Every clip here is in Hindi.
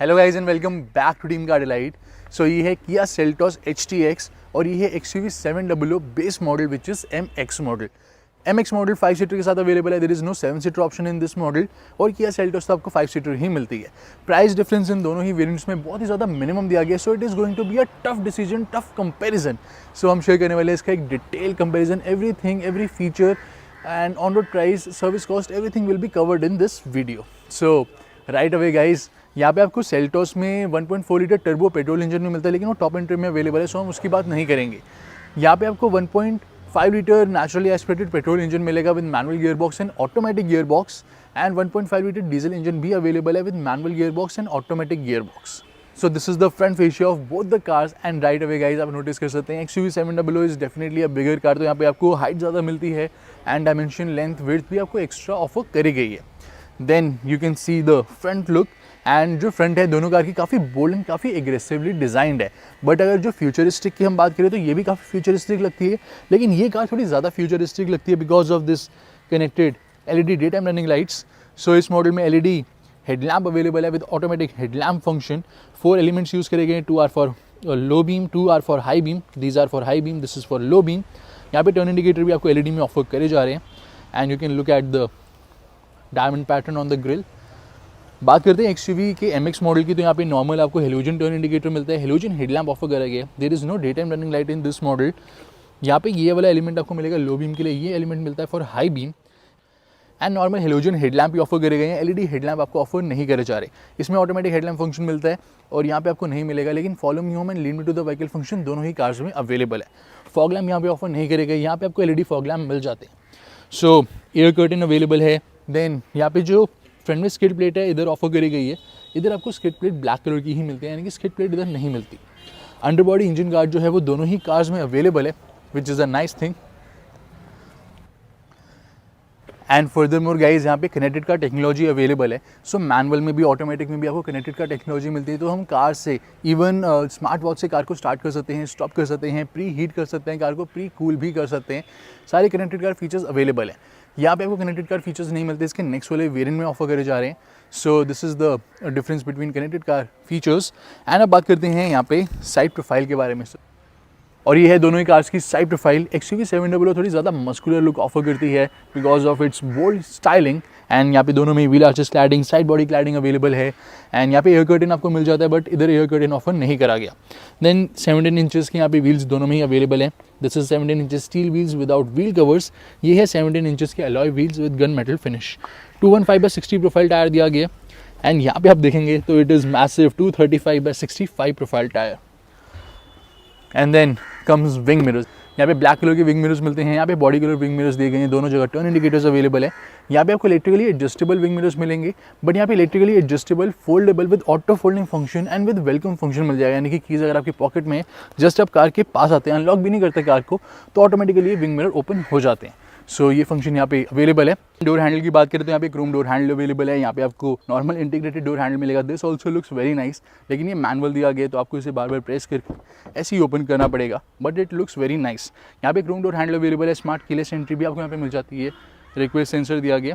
Hello guys and welcome back to team car delight. So ये है किया सेल्टोस HTX और ये है XUV 700 base model which is MX model. MX model 5 seater के साथ अवेलेबल है। There is no 7 seater option in this model और किया सेल्टोस तो आपको 5 सीटर ही मिलती है। प्राइस डिफरेंस इन दोनों ही वेरिएंट्स में बहुत ही ज़्यादा मिनिमम दिया गया है। So it is going to be a tough decision, tough comparison. So हम शेयर करने वाले हैं इसका एक detail comparison, everything, every feature and on road price, service cost, everything will be covered in this video. So right away guys, यहाँ पे आपको सेल्टोस में 1.4 लीटर टर्बो पेट्रोल इंजन में मिलता है, लेकिन वो टॉप एंड ट्रिम में अवेलेबल है, सो हम उसकी बात नहीं करेंगे। यहाँ पे आपको 1.5 litre naturally aspirated petrol engine मिलेगा with manual gear box and automatic gear box, and 1.5 litre diesel engine भी अवेलेबल है with manual gear box and automatic gear box. So this is the front fascia of both the cars and right away guys आप नोटिस कर सकते हैं XUV 700 is definitely a bigger car। तो यहाँ पे आपको हाइट ज़्यादा मिलती है एंड डायमेंशन, लेंथ, विड्थ भी आपको एक्स्ट्रा ऑफर करी गई है। Then you can see the front look, and जो फ्रंट है दोनों कार की काफ़ी बोल्ड एंड काफ़ी एग्रेसिवली डिज़ाइंड है। बट अगर जो फ्यूचरिस्टिक की हम बात करें तो ये भी काफ़ी फ्यूचरिस्टिक लगती है, लेकिन ये कार थोड़ी ज़्यादा फ्यूचरिस्टिक लगती है because of this connected LED day time running lights. So इस मॉडल में LED हेडलैम्प अवेलेबल है with automatic headlamp function. 4 elements use करे गए, 2 are for low beam, 2 are for high beam, these are for high beam, this is for low beam. यहाँ पे टर्न इंडिकेटर भी आपको LED में ऑफर करे जा रहे हैं and you can look at the diamond pattern on the grill. बात करते हैं XUV के MX मॉडल की, तो यहाँ पे नॉर्मल आपको हेलोजन टर्न इंडिकेटर मिलता है, हेलोजन हेडलैम्प ऑफर करा गया है। There is no day time running light in this model. यहाँ पे ये वाला एलिमेंट आपको मिलेगा लो बीम के लिए, ये एलिमेंट मिलता है for high beam, and normal halogen headlamp भी ऑफर करे गए हैं। LED हेडलैम्प आपको ऑफर नहीं करे जा रहे। इसमें ऑटोमेटिक हेडलैम्प फंक्शन मिलता है और यहाँ पे आपको नहीं मिलेगा, लेकिन follow me home and lead me to the vehicle function दोनों ही कार्स में अवेलेबल है। फॉग लैम्प यहाँ पे ऑफर नहीं करे गए, यहाँ पे आपको LED फॉग लैम्प मिल जाते हैं। सो एयर कर्टन अवेलेबल है। देन यहाँ पे जो फ्रंट में स्किड प्लेट है इधर ऑफर करी गई है, इधर आपको स्किड प्लेट ब्लैक कलर की ही मिलती है, यानी कि स्किड प्लेट इधर नहीं मिलती। अंडरबॉडी इंजन गार्ड जो है वो दोनों ही कार्स में अवेलेबल है, which is a nice thing. And furthermore guys यहाँ पे कनेक्टेड कार टेक्नोलॉजी अवेलेबल है। सो मैनुअल में भी ऑटोमेटिक में भी आपको कनेक्टेड कार टेक्नोलॉजी मिलती है। तो हम कार से इवन स्मार्ट वॉच से कार को स्टार्ट कर सकते हैं, स्टॉप कर सकते हैं, प्री हीट कर सकते हैं, कार को प्री कूल भी कर सकते हैं। सारे कनेक्टेड कार फीचर्स अवेलेबल हैं। यहाँ पे आपको कनेक्टेड कार फीचर्स नहीं मिलते, इसके नेक्स्ट वाले वेरिएंट में ऑफर करे जा रहे हैं। सो this is the difference between connected car features. And अब बात करते हैं यहाँ पे साइड प्रोफाइल के बारे में। और ये है दोनों ही कार्स की साइड प्रोफाइल। XUV 700 थोड़ी ज़्यादा मस्कुलर लुक ऑफर करती है because of its bold styling, and यहाँ पे दोनों में wheel arches cladding, side body cladding available है, एंड यहाँ पे एयर कर्टन आपको मिल जाता है, बट इधर एयर कर्टन ऑफर नहीं करा गया। देन 17 इंचेस के यहाँ पे व्हील्स दोनों में ही अवेलेबल है। This is 17 inches steel wheels without wheel covers. ये है 17 इंचेस के alloy wheels with gun metal finish. 215/60 profile tyre दिया गया, एंड यहाँ पे आप देखेंगे तो it is massive 235/65 profile tyre. And then comes wing mirrors. यहाँ पे ब्लैक कलर के विंग मिरर्स मिलते हैं, यहाँ पे बॉडी कलर विंग मिरर्स दिए गए हैं, दोनों जगह टर्न इंडिकेटर्स अवेलेबल है। यहाँ पे आपको इलेक्ट्रिकली एडजस्टेबल विंग मिरर्स मिलेंगे, बट यहाँ पे electrically adjustable, foldable with auto folding function and with welcome function मिल जाएगा, यानी कि कीज़ अगर आपकी पॉकेट में जस्ट आप कार के पास आते हैं, अनलॉक भी नहीं करते कार को, तो ऑटोमेटिकली विंग मिरर ओपन हो जाते हैं। सो ये फंक्शन यहाँ पे अवेलेबल है। डोर हैंडल की बात करें तो यहाँ पे क्रोम डोर हैंडल अवेलेबल है। यहाँ पे आपको नॉर्मल इंटीग्रेटेड डोर हैंडल मिलेगा। This also looks very nice, लेकिन ये मैनुअल दिया गया तो आपको इसे बार बार प्रेस करके ऐसे ही ओपन करना पड़ेगा, but it looks very nice. यहाँ पे क्रोम डोर हैंडल अवेलेबल है। स्मार्ट कीलेस एंट्री भी आपको यहाँ पे मिल जाती है, रिक्वेस्ट सेंसर दिया गया,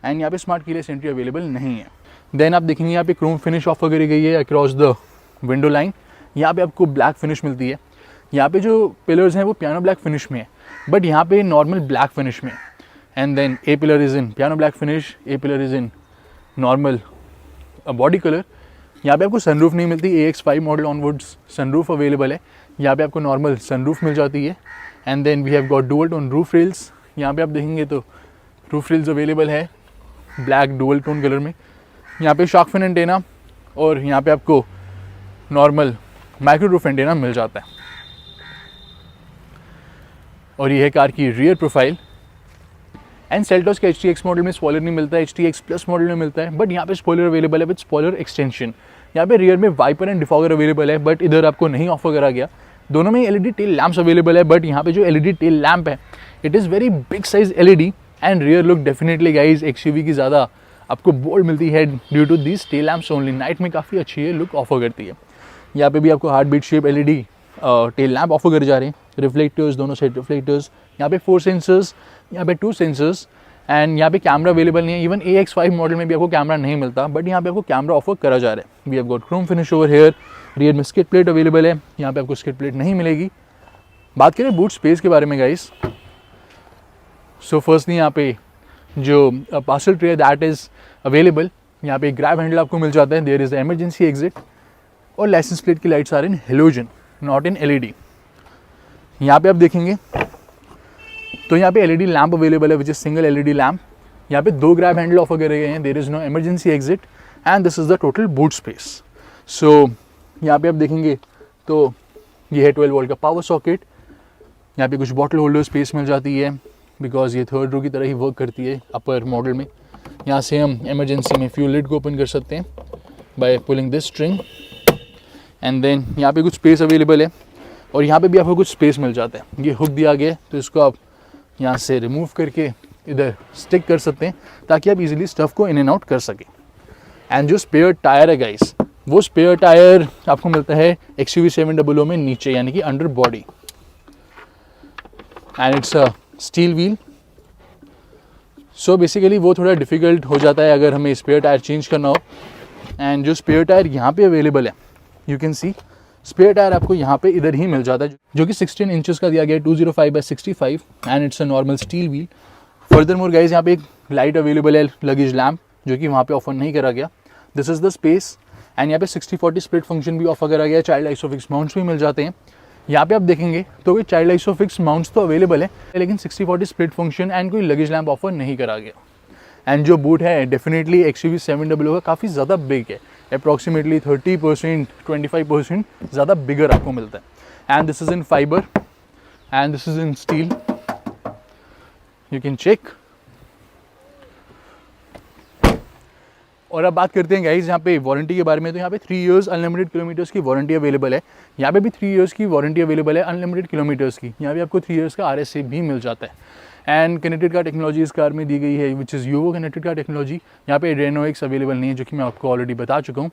एंड यहाँ पे स्मार्ट कीलेस एंट्री अवेलेबल नहीं है। देन आप देखेंगे यहाँ पे क्रोम फिनिश ऑफर करी गई है अक्रॉस द विंडो लाइन। यहाँ पे आपको ब्लैक फिनिश मिलती है। यहाँ पे जो पिलर्स हैं वो पियानो ब्लैक फिनिश में है, बट यहाँ पे नॉर्मल ब्लैक फिनिश में। And then A pillar is in piano black finish, A pillar is in normal body color। यहाँ पे आपको सनरूफ नहीं मिलती। AX5 model onwards sunroof available है। यहाँ पे आपको नॉर्मल सनरूफ मिल जाती है। And then we have got dual tone roof rails. यहाँ पे आप देखेंगे तो रूफ रेल्स अवेलेबल है ब्लैक डुअल टोन कलर में। यहाँ पे शार्क फिन एंटेना और यहाँ पे आपको नॉर्मल माइक्रो रूफ एंटेना मिल जाता है। और ये है कार की रियर प्रोफाइल। एंड सेल्टोस के HTX मॉडल में स्पॉइलर नहीं मिलता है, HTX प्लस मॉडल में मिलता है, बट यहाँ पे स्पॉइलर अवेलेबल है विद स्पॉइलर एक्सटेंशन। यहाँ पे रियर में वाइपर एंड डिफॉगर अवेलेबल है, बट इधर आपको नहीं ऑफर करा गया। दोनों में LED टेल लैम्प्स अवेलेबल है, बट यहाँ पे जो LED टेल लैम्प है it is very big size LED, and rear look definitely guys XUV की ज़्यादा आपको बोल्ड मिलती है due to this tail lamps only. Night में काफ़ी अच्छी है लुक ऑफर करती है। यहाँ पे भी आपको heart beat shape LED tail lamp offer करे जा रहे हैं, रिफ्लेक्टर्स दोनों साइड रिफ्लेक्टर्स। यहाँ पे 4 सेंसर्स, यहाँ पे 2 सेंसर्स, एंड यहाँ पे कैमरा अवेलेबल नहीं है, इवन AX5 मॉडल में भी आपको कैमरा नहीं मिलता, बट यहाँ पे आपको कैमरा ऑफर करा जा रहा है। We have got chrome finish over here, rear में स्किड प्लेट अवेलेबल है, यहाँ पे आपको स्किड प्लेट नहीं मिलेगी। बात करें बूट स्पेस के बारे में गाइस, सो फर्स्टली यहाँ पे जो parcel tray that is available, यहाँ पे ग्रैब हैंडल आपको मिल जाता है, there is the emergency exit, और लाइसेंस प्लेट की lights are in halogen not in LED। यहाँ पे आप देखेंगे तो यहाँ पे LED लैम्प अवेलेबल है which is single LED lamp. यहाँ पे 2 ग्रैब हैंडल ऑफर करे गए हैं, there is no emergency exit, and this is the total boot space. So यहाँ पे आप देखेंगे तो ये है 12 वोल्ट का पावर सॉकेट, यहाँ पे कुछ बॉटल होल्डर स्पेस मिल जाती है बिकॉज ये 3rd रो की तरह ही वर्क करती है अपर मॉडल में। यहाँ से हम इमरजेंसी में फ्यूल लिड को ओपन कर सकते हैं by pulling this string, and then यहाँ पे कुछ स्पेस अवेलेबल है, और यहाँ पे भी आपको कुछ स्पेस मिल जाता है। ये हुक दिया गया है तो इसको आप यहाँ से रिमूव करके इधर स्टिक कर सकते हैं ताकि आप इजीली स्टफ़ को इन एंड आउट कर सकें। एंड जो स्पेयर टायर है गाइस, वो स्पेयर टायर आपको मिलता है XUV 700 में नीचे, यानी कि under body, and it's a steel wheel. So basically वो थोड़ा डिफ़िकल्ट हो जाता है अगर हमें स्पेयर टायर चेंज करना हो। एंड जो स्पेयर टायर यहाँ पे अवेलेबल है, you can see spare tyre आपको यहाँ पे इधर ही मिल जाता है, जो कि 16 इंचेस का दिया गया है, 205/65, and it's a normal steel wheel. Further more guys यहाँ पे एक लाइट अवेलेबल है, लगेज लैम्प, जो कि वहाँ पे ऑफर नहीं करा गया। This is the space, and यहाँ पे 60/40 स्प्लिट फंक्शन भी ऑफर करा गया है, चाइल्ड आइसोफिक्स माउंट्स भी मिल जाते हैं। यहाँ पे आप देखेंगे तो कोई चाइल्ड आइसोफिक्स माउंट्स तो अवेलेबल है, लेकिन 60/40 स्प्लिट फंक्शन एंड कोई लगेज लैम्प ऑफर नहीं करा गया। एंड जो बूट है डेफिनेटली XUV 700 का काफ़ी ज़्यादा बिग है, अप्रॉक्सीमेटली 30% 25% ज़्यादा बिगर आपको मिलता है। And this is in fibre and this is in steel, you can check. और अब बात करते हैं गाइज यहाँ पे वारंटी के बारे में, तो यहाँ पे 3 इयर्स अनलिमिटेड किलोमीटर्स की वारंटी अवेलेबल है। यहाँ पे भी 3 इयर्स की वारंटी अवेलेबल है अनलिमिटेड किलोमीटर्स की। यहाँ पे आपको 3 इयर्स का RSA भी मिल जाता है। एंड कनेक्टेड कार टेक्नोलॉजी इस कार में दी गई है which is UVO connected car technology. यहाँ पे Adreno X अवेलेबल नहीं है, जो कि मैं आपको ऑलरेडी बता चुका हूँ।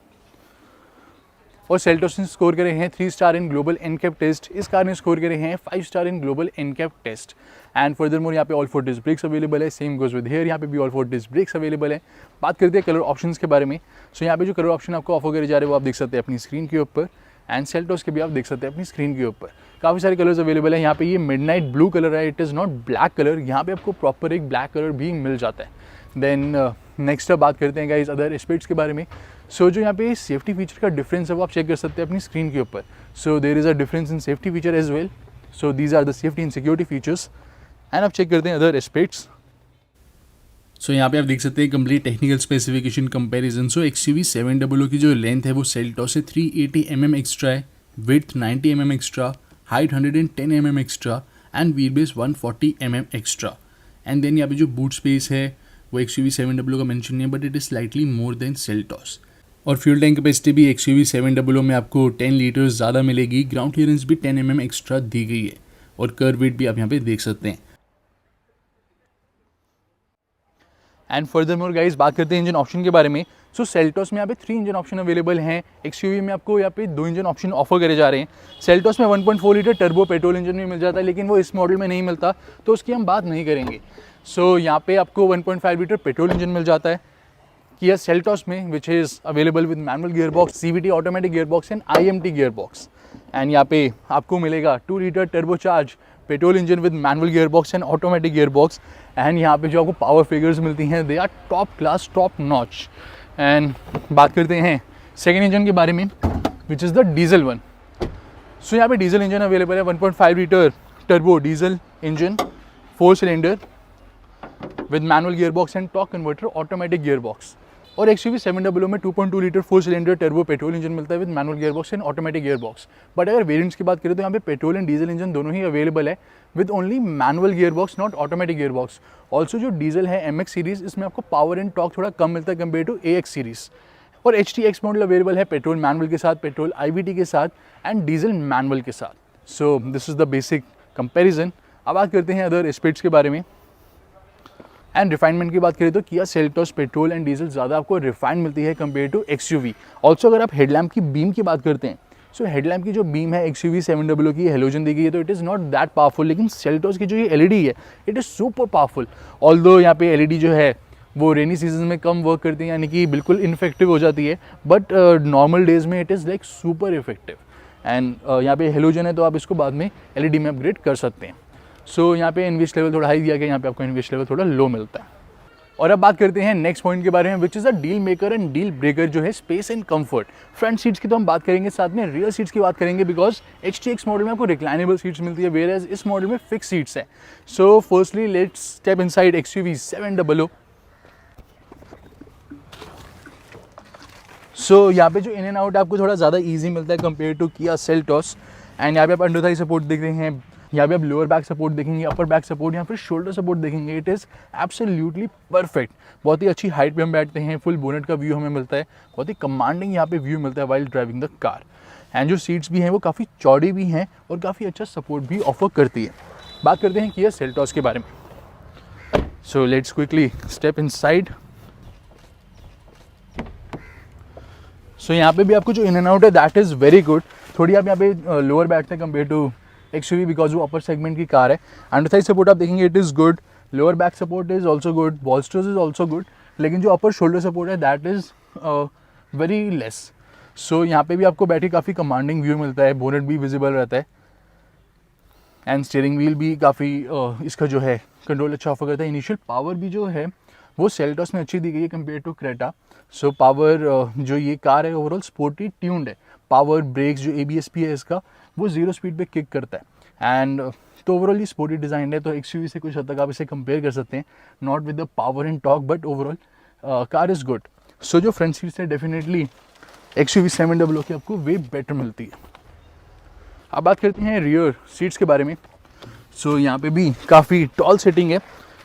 और सेल्टोस ने स्कोर करे हैं 3 star in global NCAP test, इस कार ने स्कोर करे हैं 5 star in global NCAP test. And further more यहाँ पे ऑल 4 डिस्क ब्रेक्स अवेलेबल है, सेम गोज विद हियर, यहाँ पे भी ऑल 4 डिस्क ब्रेक्स अवेलेबल है। बात करते हैं कलर ऑप्शंस के बारे में। सो यहाँ पे जो कलर ऑप्शन आपको ऑफर करे जा रहे हैं वो आप देख सकते हैं अपनी स्क्रीन के ऊपर, एंड सेल्टोस के भी आप देख सकते हैं अपनी स्क्रीन के ऊपर। काफ़ी सारे कलर्स अवेलेबल है। यहाँ पे ये मिडनाइट ब्लू कलर है, it is not black colour, यहाँ पे आपको प्रॉपर एक ब्लैक कलर भी मिल जाता है। देन नेक्स्ट बात करते हैं गाइस अदर एस्पेक्ट्स के बारे में। सो जो यहाँ पे सेफ्टी फीचर का डिफरेंस है वो आप चेक कर सकते हैं अपनी स्क्रीन के ऊपर। So there is a difference in safety feature as well. So these are the safety and security features, and आप चेक करते हैं अदर एस्पेक्ट्स। सो यहाँ पे आप देख सकते हैं कंप्लीट टेक्निकल स्पेसिफिकेशन कंपैरिजन। सो XUV 700 की जो लेंथ है वो सेल्टॉस से 380 mm एक्स्ट्रा है, width 90 mm extra, height 110 mm extra, and wheel base 140 mm extra. And then यहाँ पे जो बूट स्पेस है वो XUV 700 का मेंशन नहीं है, but it is slightly more than Seltos. और फ्यूल टैंक कैपेसिटी भी XUV 700 में आपको 10 लीटर्स ज़्यादा मिलेगी, ग्राउंड क्लियरेंस भी 10 mm एक्स्ट्रा दी गई है, और कर्व वेट भी आप यहाँ पे देख सकते हैं। एंड फर्दर मोर गाइज बात करते हैं इंजन ऑप्शन के बारे में। सो सेल्टॉस में यहाँ पे 3 इंजन ऑप्शन अवेलेबल हैं, XUV में आपको यहाँ पे 2 इंजन ऑप्शन ऑफर करे जा रहे हैं। सेल्टॉस में 1.4 लीटर टर्बो पेट्रोल इंजन भी मिल जाता है, लेकिन वो इस मॉडल में नहीं मिलता, तो उसकी हम बात नहीं करेंगे। सो यहाँ पे आपको 1.5 लीटर पेट्रोल इंजन मिल जाता है किया सेल्टॉस में, which is available with manual gear box, CVT automatic gear box and IMT gear box. And यहाँ पे आपको मिलेगा 2 litre turbo charge petrol engine with manual gear box and automatic gear box. And यहाँ पे जो आपको पावर फिगर्स मिलती हैं they are top class, top notch. And बात करते हैं सेकेंड इंजन के बारे में, which is the diesel one. So यहाँ पे डीजल इंजन अवेलेबल है, 1.5 litre turbo diesel engine, 4 cylinder with manual gear box and torque converter automatic gear box. और XUV 700 में 2.2 litre 4 cylinder turbo petrol engine मिलता है with manual gear box and automatic gear box. But अगर वेरिएंट्स की बात करें तो यहाँ पे पेट्रोल एंड डीजल इंजन दोनों ही अवेलेबल है with only manual gear box, not automatic gear box. Also जो डीजल है MX सीरीज़, इसमें आपको पावर एंड टॉर्क थोड़ा कम मिलता है कंपेयर टू AX सीरीज़। और HTX मॉडल अवेलेबल है पेट्रोल मैनुअल के साथ, पेट्रोल IVT के साथ एंड डीजल मैनुअल के साथ। सो this is the basic comparison. अब बात करते हैं अदर एस्पेक्ट्स के बारे में। एंड रिफाइनमेंट की बात करें तो Kia Seltos petrol and diesel ज़्यादा आपको रिफाइंड मिलती है कंपेयर टू XUV। ऑल्सो अगर आप हेडलैम्प की बीम की बात करते हैं सो हेडलैम्प की जो बीम है XUV 700 की हेलोजन दी गई है, तो it is not that powerful, लेकिन सेल्टॉस की जो ये LED है it is super powerful. Although यहाँ पे LED जो है वो रेनी सीजन में कम वर्क करती है, यानी कि बिल्कुल इनफेक्टिव हो जाती है, बट नॉर्मल डेज में it is like super effective. And यहाँ पे हेलोजन है तो आप इसको बाद में LED में अपग्रेड कर सकते हैं। सो यहाँ पे इन्वेस्ट लेवल थोड़ा हाई दिया गया, यहाँ पे आपको इन्वेस्ट लेवल थोड़ा लो मिलता है। और अब बात करते हैं नेक्स्ट पॉइंट के बारे में, which is a deal maker and deal breaker, जो है space and comfort. Front seats की तो हम बात करेंगे, साथ में रियर सीट्स की बात करेंगे, बिकॉज HTX मॉडल में आपको रिक्लाइनेबल सीट्स मिलती है, वेयर एज इस मॉडल में फिक्स सीट्स है। So firstly let's step inside XUV 700। सो यहाँ पे जो इन एंड आउट आपको थोड़ा ज़्यादा ईजी मिलता है कंपेयर टू किया सेल्टॉस। एंड यहाँ पे आप अंडर थाई सपोर्ट देख रहे हैं, यहाँ पे आप लोअर बैक सपोर्ट देखेंगे, अपर बैक सपोर्ट, यहाँ फिर शोल्डर सपोर्ट देखेंगे। It is absolutely perfect. बहुत ही अच्छी हाइट पे हम बैठते हैं, फुल बोनेट का व्यू हमें मिलता है, बहुत ही कमांडिंग यहाँ पे व्यू मिलता है while driving the car. And जो सीट्स भी हैं वो काफ़ी चौड़ी भी हैं और काफ़ी अच्छा सपोर्ट भी ऑफर करती है। बात करते हैं किया सेल्टॉस के बारे में। So let's quickly step inside. So यहाँ पे भी आपको जो इन एंड आउट है दैट इज़ वेरी गुड। थोड़ी आप यहाँ पे लोअर बैठते हैं कंपेयर टू XUV, बिकॉज वो अपर सेगमेंट की कार है। अंडर थाई सपोर्ट आप देखेंगे it is good, lower back support is also good, bolsters is also good, लेकिन जो अपर शोल्डर सपोर्ट है that is very less. So यहाँ पे भी आपको बैठे काफ़ी कमांडिंग व्यू मिलता है, बोनेट भी विजिबल रहता है, एंड स्टीयरिंग व्हील भी काफ़ी इसका जो है कंट्रोल अच्छा ऑफर करता है। इनिशियल पावर भी जो है वो सेल्टॉस में अच्छी दी गई है compare to Creta. So power जो ये कार है ओवरऑल स्पोर्टी ट्यून्ड है। पावर ब्रेक्स जो ABS है इसका वो 0 स्पीड पे किक करता है, एंड तो ओवरऑल ये स्पोर्टी डिज़ाइन है, तो XUV से कुछ हद तक आप इसे कंपेयर कर सकते हैं, not with the power and torque, but overall car is good. So जो फ्रंट सीट्स है डेफिनेटली XUV 700 की आपको वे बेटर मिलती है। अब बात करते हैं रियर सीट्स के बारे में। सो यहाँ पे भी काफ़ी टॉल सेटिंग है,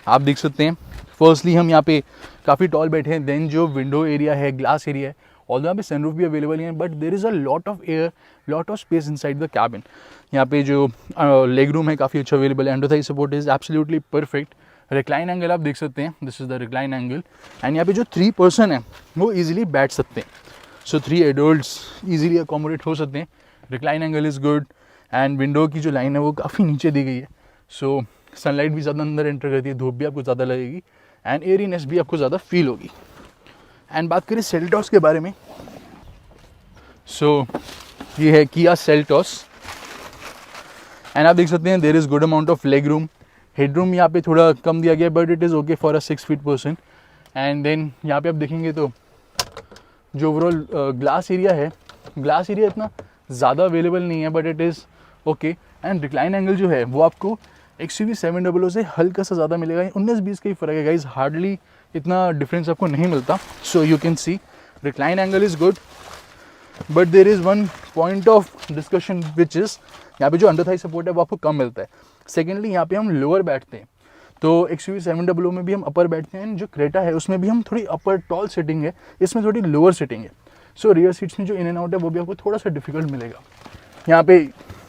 आप देख सकते हैं। फर्स्टली हम यहाँ पे काफ़ी टॉल बैठे हैं, देन जो विंडो एरिया है, ग्लास एरिया है, ऑल्दो यहाँ पे सनरूफ भी अवेलेबल है, but there is a lot of air, lot of space inside the cabin. यहाँ पे जो लेग रूम है काफ़ी अच्छा अवेलेबल है, under thigh support is absolutely perfect. Recline angle आप देख सकते हैं, this is the recline angle, and यहाँ पे जो 3 पर्सन है वो ईजिली बैठ सकते हैं। सो 3 एडल्ट्स ईजिली अकोमोडेट हो सकते हैं। Recline angle is good, and window की जो लाइन है वो काफ़ी नीचे दी गई है, सो सनलाइट भी ज़्यादा अंदर एंटर करती है, धूप भी आपको ज़्यादा लगेगी, एंड एयरीनेस भी आपको ज़्यादा फील होगी। एंड बात करें सेल्टॉस के बारे में, सो ये है किया सेल्टॉस, एंड आप देख सकते हैं there is good amount of leg room. Headroom यहाँ पे थोड़ा कम दिया गया, but it is okay for a 6 feet person. And then यहाँ पे आप देखेंगे तो जो ओवरऑल ग्लास एरिया है, ग्लास एरिया इतना ज़्यादा अवेलेबल नहीं है, but it is okay. And recline angle जो है वो आपको XUV 700 से हल्का सा ज़्यादा मिलेगा, 19-20 का ही फ़र्क है गाइज, हार्डली इतना डिफरेंस आपको नहीं मिलता। सो you can C recline angle is good, but there is one point of discussion which is यहाँ पे जो अंडर थाई सपोर्ट है वो आपको कम मिलता है। सेकेंडली यहाँ पे हम लोअर बैठते हैं, तो XUV 700 में भी हम अपर बैठते हैं, जो क्रेटा है उसमें भी हम थोड़ी अपर टॉल सेटिंग है, इसमें थोड़ी लोअर सेटिंग है। सो रियर सीट्स में जो इन एंड आउट है वो भी आपको थोड़ा सा डिफिकल्ट मिलेगा। यहाँ पे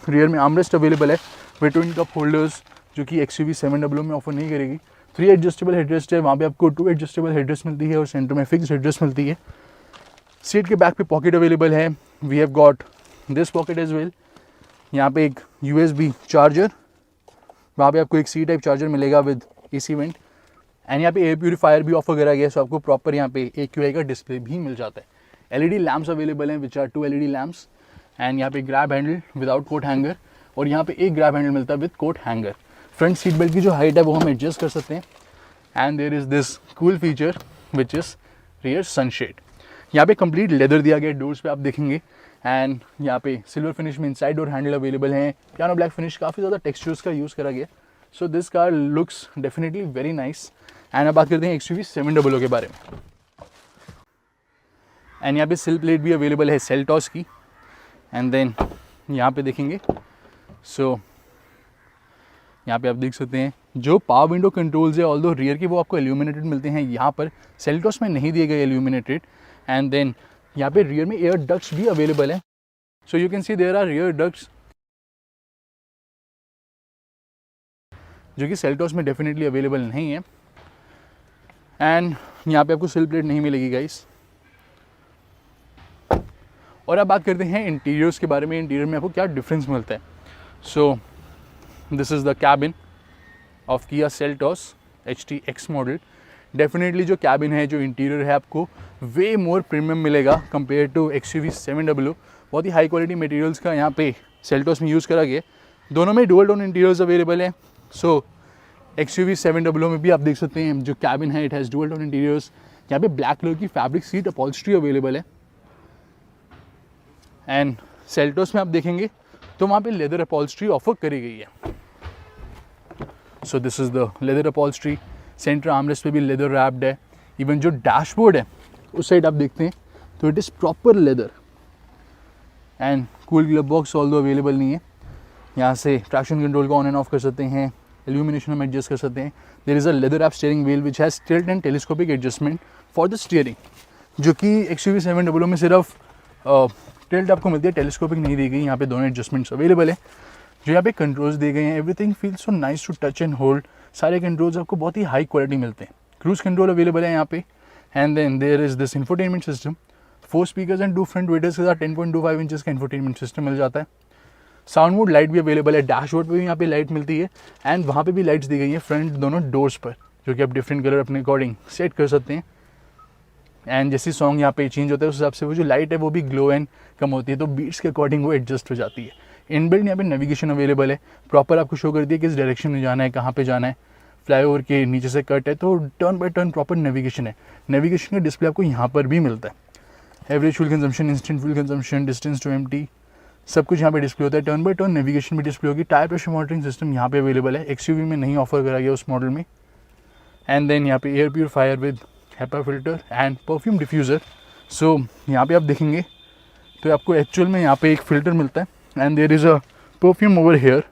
रियर में आर्मरेस्ट अवेलेबल है, बिटवीन कप होल्डर्स, जो कि XUV 700 में ऑफर नहीं करेगी। 3 एडजस्टेबल हेडरेस्ट है, वहाँ पे आपको 2 एडजस्टेबल हेडरेस्ट मिलती है और सेंटर में फिक्स हेडरेस्ट मिलती है। सीट के बैक पे पॉकेट अवेलेबल है, we have got this pocket as well. यहाँ पे एक USB चार्जर, वहाँ पे आपको एक C टाइप चार्जर मिलेगा विद AC वेंट, एंड यहाँ पे एयर प्यूरीफायर भी ऑफर करा गया है, सो आपको प्रॉपर यहाँ पे AQI का डिस्प्ले भी मिल जाता है। LED लैम्प्स अवेलेबल हैं, which are 2 LED lamps, and यहाँ पे grab handle without coat hanger, और यहाँ पे एक ग्रैब हैंडल मिलता है with coat hanger. Front seat belt की जो हाइट है वो हम एडजस्ट कर सकते हैं, and there is this cool feature which is rear sunshade. यहाँ पे कंप्लीट लेदर दिया गया डोर्स पे आप देखेंगे, एंड यहाँ पे सिल्वर फिनिश में इनसाइड डोर हैंडल अवेलेबल हैं, पियानो ब्लैक फिनिश, काफ़ी ज़्यादा टेक्सचर्स का यूज़ करा गया। So this car looks definitely very nice. And अब बात करते हैं XUV 700 के बारे में, एंड यहाँ पे सिल प्लेट भी अवेलेबल है सेल्टॉस की, एंड देन यहाँ पे देखेंगे, सो यहाँ पे आप देख सकते हैं जो पावर विंडो कंट्रोल्स है, ऑल्दो रियर के वो आपको इल्यूमिनेटेड मिलते हैं, यहाँ पर सेल्टॉस में नहीं दिए गए इल्यूमिनेटेड। एंड देन यहाँ पे रियर में एयर डक्ट्स भी अवेलेबल है, so you can see there are rear ducts, जो कि सेल्टॉस में डेफिनेटली अवेलेबल नहीं है। एंड यहाँ पे आपको सिल प्लेट नहीं मिलेगी गाइस। और अब बात करते हैं इंटीरियर्स के बारे में, इंटीरियर में आपको क्या डिफरेंस मिलता है। So this is the cabin of Kia Seltos HTX model. Definitely जो कैबिन है, जो इंटीरियर है, आपको वे मोर प्रीमियम मिलेगा कंपेयर टू XUV 700। बहुत ही हाई क्वालिटी मटेरियल्स का यहाँ पे सेल्टॉस में यूज़ करा गया। दोनों में डुअल टोन इंटीरियर्स अवेलेबल हैं। सो XUV 700 में भी आप देख सकते हैं जो कैबिन है, it has dual tone interiors. यहाँ पे ब्लैक कलर की फैब्रिक सीट अपॉल्स्ट्री अवेलेबल है। एंड सेल्टॉस में आप देखेंगे तो वहाँ पे लेदर अपॉल्स्ट्री ऑफर करी गई है। So this is the leather upholstery. Centre armrest पे भी लेदर रैप्ड है। इवन जो डैशबोर्ड है उस साइड आप देखते हैं तो it is proper leather. And cool glove box although available नहीं है। यहाँ से ट्रैक्शन कंट्रोल को ऑन एंड ऑफ कर सकते हैं, इल्यूमिनेशन हम एडजस्ट कर सकते हैं। There is a leather wrap steering wheel which has tilt and telescopic adjustment for the steering, जो कि XUV 700 में सिर्फ टिल्ट आपको मिलती है, टेलीस्कोपिक नहीं दी गई। यहाँ पे दोनों एडजस्टमेंट्स अवेलेबल है। जो यहाँ पे कंट्रोल्स दिए गए हैं, everything feels so nice to touch and hold. सारे कंट्रोल्स आपको बहुत ही हाई क्वालिटी मिलते हैं। क्रूज कंट्रोल अवेलेबल है यहाँ पे। And then there is this infotainment system, 4 speakers and 2 front tweeters के साथ 10.25 इंचेस का इंफोटेनमेंट सिस्टम मिल जाता है। साउंड मोड लाइट भी अवेलेबल है। डैशबोर्ड पे भी यहाँ पे लाइट मिलती है एंड वहाँ पे भी लाइट्स दी गई हैं फ्रंट दोनों डोर्स पर, जो कि आप डिफरेंट कलर अपने अकॉर्डिंग सेट कर सकते हैं। एंड जैसे सॉन्ग यहाँ पे चेंज होता है उस हिसाब से वो जो लाइट है वो भी ग्लो एंड कम होती है, तो बीट्स के अकॉर्डिंग वो एडजस्ट हो जाती है। इनबिल्ट यहाँ पे नेविगेशन अवेलेबल है, प्रॉपर आपको शो कर दिया किस डायरेक्शन में जाना है, कहाँ पे जाना है। फ्लाईओवर के नीचे से कट है तो turn by turn proper navigation है। नेविगेशन का डिस्प्ले आपको यहाँ पर भी मिलता है। Average fuel consumption, instant fuel consumption, distance to empty, सब कुछ यहाँ पे डिस्प्ले होता है। टर्न बाय टर्न नेविगेशन भी डिस्प्ले होगी। टायर प्रेशर मॉनिटरिंग सिस्टम यहाँ पे अवेलेबल है, XUV में नहीं ऑफर करा गया उस मॉडल में। एंड देन यहाँ पे air purifier with HEPA filter and perfume diffuser. So यहाँ पे आप देखेंगे तो आपको एक्चुअल में यहाँ पे एक फ़िल्टर मिलता है and there is a perfume over here.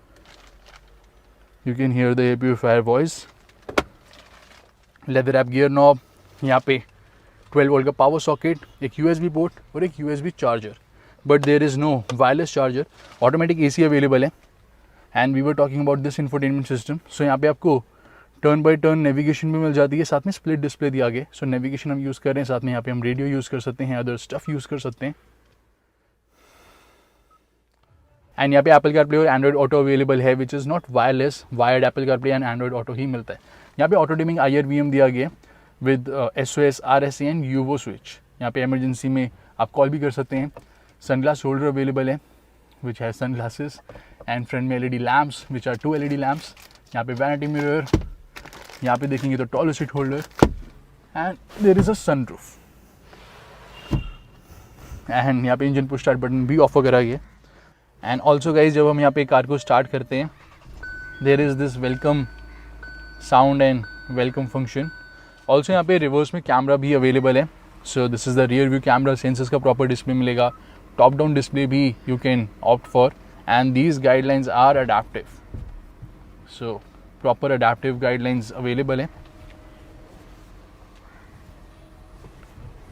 You can hear the air purifier voice. Leather app gear knob, यहाँ पे 12 वोल्ट का पावर सॉकेट, एक USB पोर्ट और एक USB charger, but there is no wireless charger. Automatic AC available है। And we were talking about this infotainment system. So यहाँ पे आपको टर्न बाय टर्न नेविगेशन भी मिल जाती है, साथ में स्प्लिट डिस्प्ले दिया गया। सो नेविगेशन हम यूज़ कर रहे हैं, साथ में यहाँ पे हम रेडियो यूज़ कर सकते हैं, अदर स्टफ यूज़ कर सकते हैं। एंड यहाँ पे एप्पल कारप्ले और एंड्रॉइड ऑटो अवेलेबल है, which is not wireless. Wired Apple CarPlay and Android auto ही मिलता है। यहाँ पे ऑटो डिमिंग IR/VM दिया गया with SOS, RSA and UVO switch. यहाँ पे इमरजेंसी में आप कॉल भी कर सकते हैं। सनग्लास होल्डर अवेलेबल है विच है सनग्लासेस एंड फ्रंट में LED lamps which are 2 LED lamps. यहाँ पे वैनिटी मिरर, यहाँ पे देखेंगे तो tall seat holder and there is a sunroof. And यहाँ पे इंजन पुश स्टार्ट बटन भी ऑफर करा गया। एंड ऑल्सो गाइज जब हम यहाँ पे कार को स्टार्ट करते हैं there is this welcome sound and welcome function. Also यहाँ पे रिवर्स में कैमरा भी अवेलेबल है। So this is the rear view camera, sensors का प्रॉपर डिस्प्ले मिलेगा। टॉप डाउन डिस्प्ले भी you can opt for and these guidelines are adaptive. So proper adaptive guidelines available है,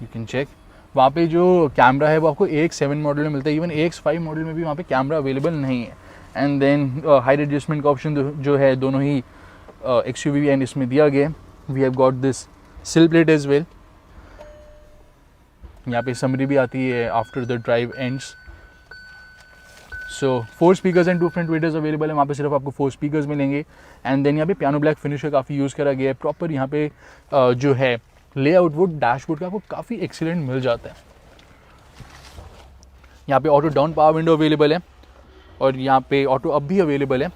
यू कैन चेक। वहाँ पे जो कैमरा है वो आपको AX7 मॉडल में मिलता है, इवन AX5 मॉडल में भी वहाँ पे कैमरा अवेलेबल नहीं है। एंड देन हाइट एडजस्टमेंट का ऑप्शन जो है दोनों ही XUV एंड इसमें दिया गया है। वी हैव गॉट दिस सिल प्लेट एज वेल। यहाँ पे समरी भी आती है after the drive ends. So 4 speakers and 2 front waiters available है। वहाँ पे सिर्फ आपको 4 स्पीकर्स मिलेंगे। एंड देन यहाँ पे पियानो ब्लैक फिनिश का काफ़ी यूज़ करा गया है। प्रॉपर यहाँ पे जो है लेआउट वो डैशबोर्ड का आपको काफ़ी एक्सीलेंट मिल जाता है। यहाँ पे auto down power window available है और यहाँ पे ऑटो अप भी अवेलेबल है।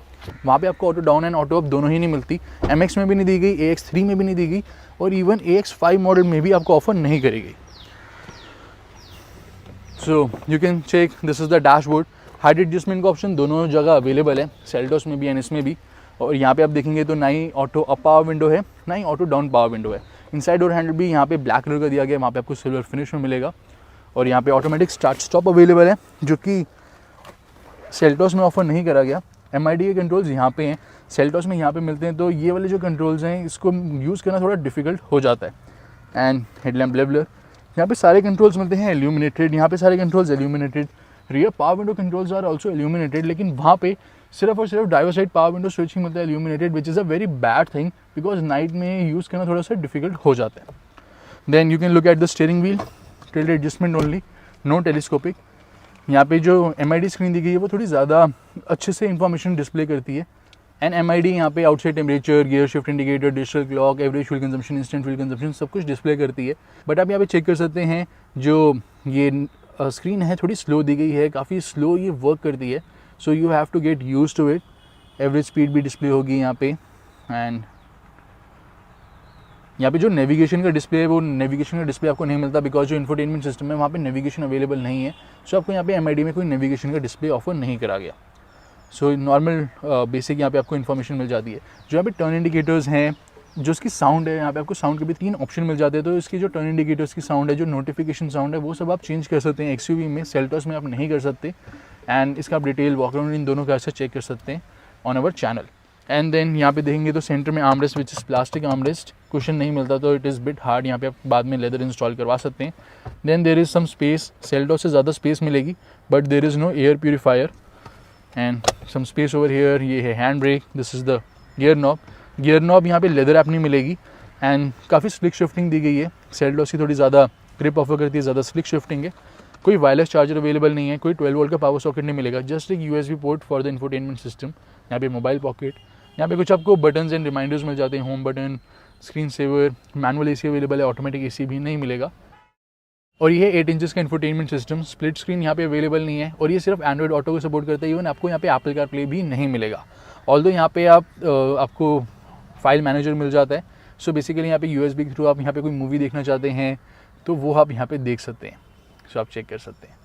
वहाँ पे आपको auto down and auto up दोनों ही नहीं मिलती। MX में भी नहीं दी गई, AX3 में भी नहीं दी गई और इवन AX5 मॉडल में भी आपको ऑफर नहीं करी गई। So you can check this is the dashboard. Height adjustment का ऑप्शन दोनों जगह अवेलेबल है, सेल्टॉस में भी एंड इसमें भी। और यहाँ पे आप देखेंगे तो ना ही ऑटो अप पावर विंडो है ना ही ऑटो डाउन पावर विंडो है। इनसाइड डोर हैंडल भी यहाँ पे ब्लैक कलर का दिया गया है, वहाँ पे आपको सिल्वर फिनिश में मिलेगा। और यहाँ पे ऑटोमेटिक स्टार्ट स्टॉप अवेलेबल है जो कि सेल्टॉस में ऑफर नहीं करा गया। MID के कंट्रोल्स यहाँ पे हैं, सेल्टॉस में यहाँ पे मिलते हैं। तो ये वाले जो कंट्रोल्स हैं इसको यूज़ करना थोड़ा डिफिकल्ट हो जाता है। एंड हेडलैम्प लेवलर, यहाँ पे सारे कंट्रोल्स मिलते हैं एल्यूमिनेटेड। यहाँ पे सारे controls illuminated. Rear power window controls are also illuminated, लेकिन वहाँ पे सिर्फ और सिर्फ driver side power window switch ही मिलता है illuminated, which is a very bad thing because night में यूज़ करना थोड़ा सा डिफिकल्ट हो जाता है। Then you can look at the steering wheel, tilt adjustment only, no telescopic. यहाँ पे जो MID स्क्रीन दी गई है वो थोड़ी ज़्यादा अच्छे से इंफॉर्मेशन डिस्प्ले करती है। एंड MID यहाँ पे outside temperature, gear shift indicator, digital clock, average fuel consumption, instant fuel consumption सब कुछ डिस्प्ले करती है। बट आप यहाँ पे चेक कर सकते हैं जो ये स्क्रीन है थोड़ी स्लो दी गई है, काफ़ी स्लो ये वर्क करती है। So you have to get use to it. Average speed भी डिस्प्ले होगी यहाँ पे। एंड यहाँ पे जो नेविगेशन का डिस्प्ले है वो नेविगेशन का डिस्प्ले आपको नहीं मिलता, बिकॉज जो इन्फोटेनमेंट सिस्टम है वहाँ पे नेविगेशन अवेलेबल नहीं है। सो आपको यहाँ पे MID में कोई नेविगेशन का डिस्प्ले ऑफर नहीं करा गया। सो नॉर्मल बेसिक यहाँ पे आपको इन्फॉर्मेशन मिल जाती है। जो यहाँ पे टर्न इंडिकेटर्स हैं, जो इसकी साउंड है, यहाँ पे आपको साउंड के भी 3 ऑप्शन मिल जाते हैं। तो इसकी जो टर्न इंडिकेटर्स की साउंड है, जो नोटिफिकेशन साउंड है, वो सब आप चेंज कर सकते हैं। XUV में, सेल्टॉस में आप नहीं कर सकते। एंड इसका आप डिटेल वॉकअराउंड इन दोनों का ऐसा चेक कर सकते हैं on our channel. And then यहाँ पे देखेंगे तो सेंटर में armrest which is plastic armrest, cushion नहीं मिलता तो इट इज़ बिट हार्ड। यहाँ पे आप बाद में लेदर इंस्टॉल करवा सकते हैं। Then there is some space, Seltos से ज़्यादा स्पेस मिलेगी, but there is no air purifier. And some space over here, ये है hand brake, this is the gear knob. Gear knob यहाँ पे लेदर ऐप नहीं मिलेगी। एंड काफ़ी स्लिक शिफ्टिंग दी गई है। सेल्टॉस की थोड़ी ज़्यादा ग्रिप ऑफर करती है, ज़्यादा स्लिक शिफ्टिंग है। कोई वायरलेस चार्जर अवेलेबल नहीं है, कोई 12 वोल्ट का पावर सॉकेट नहीं मिलेगा, जस्ट एक USB port for the infotainment system. यहाँ पे मोबाइल पॉकेट, यहाँ पे कुछ आपको बटन्स एंड रिमाइंडर्स मिल जाते हैं, home button, screen saver, manual AC available है, ऑटोमेटिक AC भी नहीं मिलेगा। और ये 8 इंचेस का इंफोटेनमेंट सिस्टम, स्प्लिट स्क्रीन यहाँ पे अवेलेबल नहीं है। और ये सिर्फ एंड्रॉइड ऑटो को सपोर्ट करता है। इवन आपको यहाँ पे एप्पल कारप्ले भी नहीं मिलेगा। ऑल्दो यहाँ पे आपको फाइल मैनेजर मिल जाता है। सो बेसिकली यहाँ पे USB के थ्रू आप यहाँ पे कोई मूवी देखना चाहते हैं तो वो आप यहाँ पे देख सकते हैं। सो आप चेक कर सकते हैं।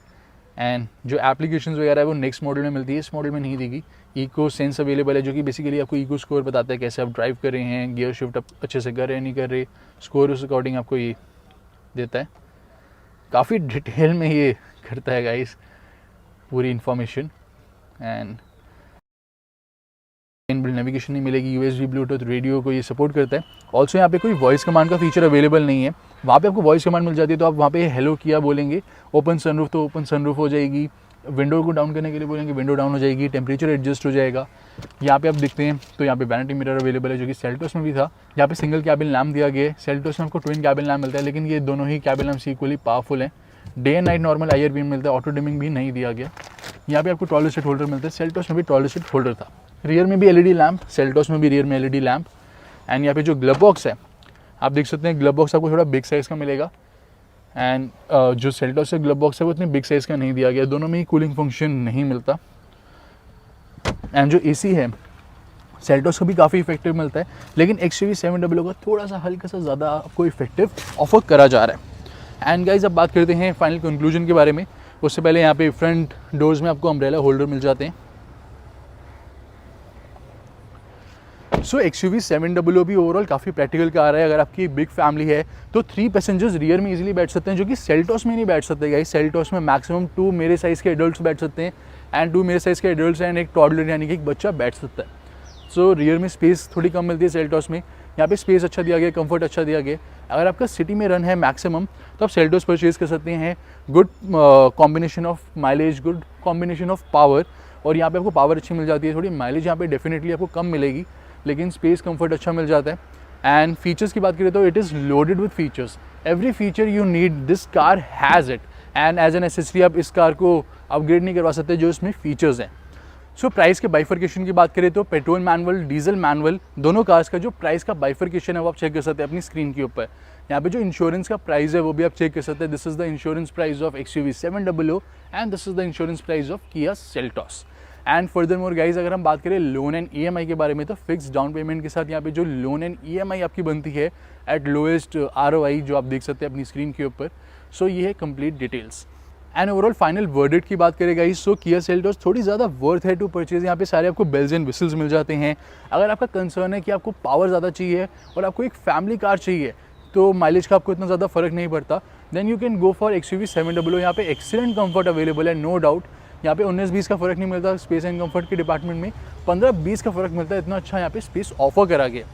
एंड जो एप्लीकेशंस वगैरह है वो नेक्स्ट मॉडल में मिलती है, इस मॉडल में नहीं देगी। इको सेंस अवेलेबल है, जो कि बेसिकली आपको इको स्कोर बताता है कैसे आप ड्राइव कर रहे हैं, गियर शिफ्ट आप अच्छे से कर रहे हैं नहीं कर रहे, स्कोर उस अकॉर्डिंग आपको ये देता है। काफ़ी डिटेल में ये करता है गाइस पूरी इन्फॉर्मेशन। एंड इनबिल्ट नेविगेशन नहीं मिलेगी, USB ब्लूटूथ रेडियो को ये सपोर्ट करता है। ऑल्सो यहाँ पे कोई वॉइस कमांड का फीचर अवेलेबल नहीं है। वहाँ पे आपको वॉइस कमांड मिल जाती है, तो आप वहाँ पे हेलो किया बोलेंगे, ओपन सनरूफ तो ओपन सनरूफ हो जाएगी, विंडो को डाउन करने के लिए बोलेंगे विंडो डाउन हो जाएगी, टेम्परेचर एडजस्ट हो जाएगा। यहाँ पे आप देखते हैं तो यहाँ पे वैनिटी मिरर अवेलेबल है, जो कि सेल्टॉस में भी था। यहाँ पे सिंगल कैबिन लैम्प दिया गया है। सेल्टॉस में आपको ट्विन कैबिन लैम्प मिलता है, लेकिन ये दोनों ही कैबिन लैम्प इक्वली पावरफुल हैं। Day and night normal IR beam मिलता है, ऑटो डिमिंग भी नहीं दिया गया। यहाँ पे आपको टॉयलेट सीट होल्डर मिलता है, सेल्टॉस में भी टॉयलेट सीट होल्डर था। रियर में भी LED लैम्प, सेल्टॉस में भी रियर में LED लैम्प। एंड यहाँ पे जो ग्लव बॉक्स है आप देख सकते हैं, ग्लव बॉक्स आपको थोड़ा बिग साइज़ का मिलेगा। एंड जो सेल्टॉस से ग्लव बॉक्स है वो इतनी बिग साइज़ का नहीं दिया गया, दोनों में ही कूलिंग फंक्शन नहीं मिलता। एंड जो AC है सेल्टॉस का भी काफ़ी इफेक्टिव मिलता है, लेकिन XUV 700 का थोड़ा सा हल्का सा ज़्यादा आपको इफेक्टिव ऑफर करा जा रहा है। एंड गाइज अब बात करते हैं फाइनल कंक्लूजन के बारे में। उससे पहले यहाँ पे फ्रंट डोर्स में आपको अम्ब्रेला होल्डर मिल जाते हैं। सो XUV 700 भी ओवरऑल काफ़ी प्रैक्टिकल कार है। अगर आपकी बिग फैमिली है तो 3 पैसेंजर्स रियर में इजीली बैठ सकते हैं, जो कि सेल्टॉस में नहीं बैठ सकते गाइस। सेल्टॉस में मैक्सिमम 2 मेरे साइज़ के एडल्ट्स बैठ सकते हैं, एंड 2 मेरे साइज़ के एडल्ट्स एंड एक टॉडलर यानी कि एक बच्चा बैठ सकता है। सो रियर में स्पेस थोड़ी कम मिलती है सेल्टॉस में, यहाँ पे स्पेस अच्छा दिया गया, कंफर्ट अच्छा दिया गया। अगर आपका सिटी में रन है मैक्सिमम तो आप सेल्टॉस परचेज कर सकते हैं। Good combination of mileage, good combination of power, और यहाँ पे आपको पावर अच्छी मिल जाती है। थोड़ी माइलेज यहाँ पे डेफिनेटली आपको कम मिलेगी, लेकिन स्पेस कंफर्ट अच्छा मिल जाता है। एंड फीचर्स की बात करें तो it is loaded with features, every feature you need this car has it. And as an accessory आप इस कार को अपग्रेड नहीं करवा सकते जो इसमें फीचर्स हैं। सो प्राइस के बाइफर्केशन की बात करें तो पेट्रोल मैनुअल, डीजल मैनुअल, दोनों कार्स का जो प्राइस का बाइफर्केशन है वो आप चेक कर सकते हैं अपनी स्क्रीन के ऊपर। यहाँ पे जो इंश्योरेंस का प्राइस है वो भी आप चेक कर सकते हैं। This is the insurance price of XUV 700 and this is the insurance price of किया सेल्टॉस। एंड फर्दरमोर गाइज अगर हम बात करें लोन एंड EMI के बारे में, तो फिक्स डाउन पेमेंट के साथ यहाँ पे जो लोन एंड EMI आपकी बनती है एट लोएस्ट ROI, जो आप देख सकते हैं अपनी स्क्रीन के ऊपर। सो ये है complete details. And overall final verdict की बात करें गाइस, सो किया सेल्टॉस थोड़ी ज़्यादा वर्थ है टू परचेज। यहाँ पे सारे आपको बेल्स एंड विसल्स मिल जाते हैं। अगर आपका कंसर्न है कि आपको पावर ज़्यादा चाहिए और आपको एक फैमिली कार चाहिए, तो माइलेज का आपको इतना ज़्यादा फर्क नहीं पड़ता, then you can go for XUV 700। यहाँ पे एक्सीलेंट कंफर्ट अवेलेबल है, नो डाउट। यहाँ पे 19-20 का फ़र्क नहीं मिलता स्पेस एंड कंफर्ट के डिपार्टमेंट में, 15-20 का फ़र्क मिलता है। इतना अच्छा यहाँ पे स्पेस ऑफर करा गया।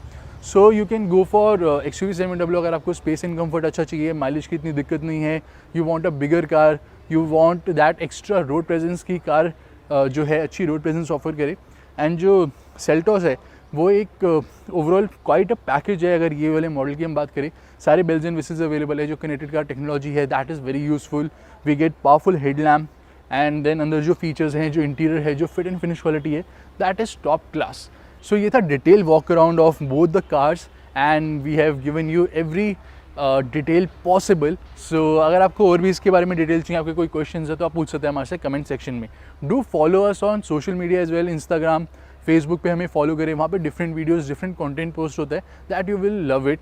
सो you can go for XUV 700 अगर आपको स्पेस एंड कंफर्ट अच्छा चाहिए, माइलेज की इतनी दिक्कत नहीं है, you want a bigger car, you want that extra road presence की कार जो है अच्छी रोड प्रेजेंस ऑफर करे। एंड जो सेल्टॉस है वो एक ओवरऑल क्वाइट अ पैकेज है। अगर ये वाले मॉडल की हम बात करें, सारे बेल्स एंड विसल्स अवेलेबल है। जो कनेक्टेड कार टेक्नोलॉजी है that is very useful. We get powerful headlamp, and then अंदर जो फीचर्स हैं, जो इंटीरियर है, जो फिट एंड फिनिश क्वालिटी है, that is top class. So ये था detail walk around of both the cars and we have given you every detail possible. So अगर आपको और भी इसके बारे में डिटेल चाहिए, आपके कोई क्वेश्चन है तो आप पूछ सकते हैं हमारे से कमेंट सेक्शन में. Do follow us on social media as well, Instagram, Facebook पे हमें फॉलो करें. वहाँ पे different videos, different content post होता है, that you will love it.